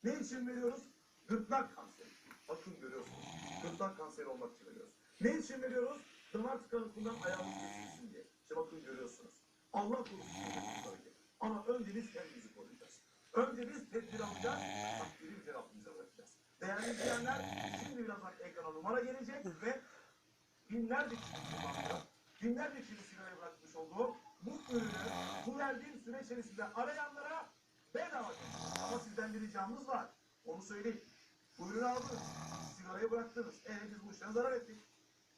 Ne için veriyoruz? Gırtlak kanseri. Bakın görüyorsunuz. Gırtlak kanseri olmak için veriyoruz. Ne için veriyoruz? Damar tıkanıklığından ayağımız kesilsin diye. İşte bakın görüyorsunuz. Allah korusun. Ama önce biz kendimizi koruyacağız. Önce biz tedbir alacağız. Takdiri bize Rabbimize bırakacağız. Değerli izleyenler, şimdi birazdan ekrana numara gelecek ve binlerce kişinin kullandığı, binlerce kişinin sigaraya bırakmış olduğu bu ürünü bu verdiğim süre içerisinde arayanlara bedava verin. Ama sizden bir ricamız var. Onu söyleyeyim. Bu ürünü aldınız. Sigarayı bıraktınız. Biz bu işten zarar ettik.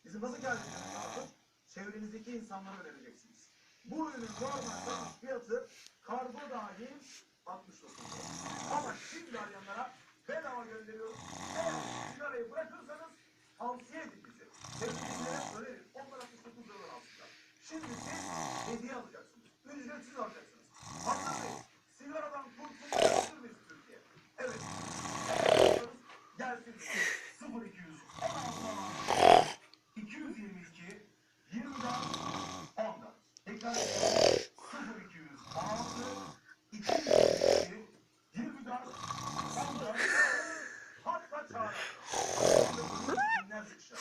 Bizim nasıl kâr etmemiz lazım? Çevrenizdeki insanlara önereceksiniz. Bu ürünün normal fiyatı kargo dahil 69 lira. Ama şimdi arayanlara bedava gönderiyoruz. Eğer sigarayı bırakırsanız tavsiye edin bizi. Sevgililere söyleyin. Onlar 69 liradan alsınlar. Şimdi siz hediye alacaksınız. Ücretsiz alacaksınız. Anlamayın. Sigaradan kurtulmaya hazır mıyız Türkiye? Evet. Gelsin. 0200 222 24 14. Tekrar 0216 222 24 14. Hatta çağır. Binlerce kişi.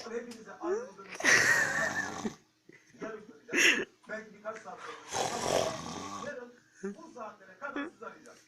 Hepinize ayrıldığınız yarın göreceğiz. Belki birkaç saat sonra. Ama yarın bu saatlere kadar sizi arayacağız.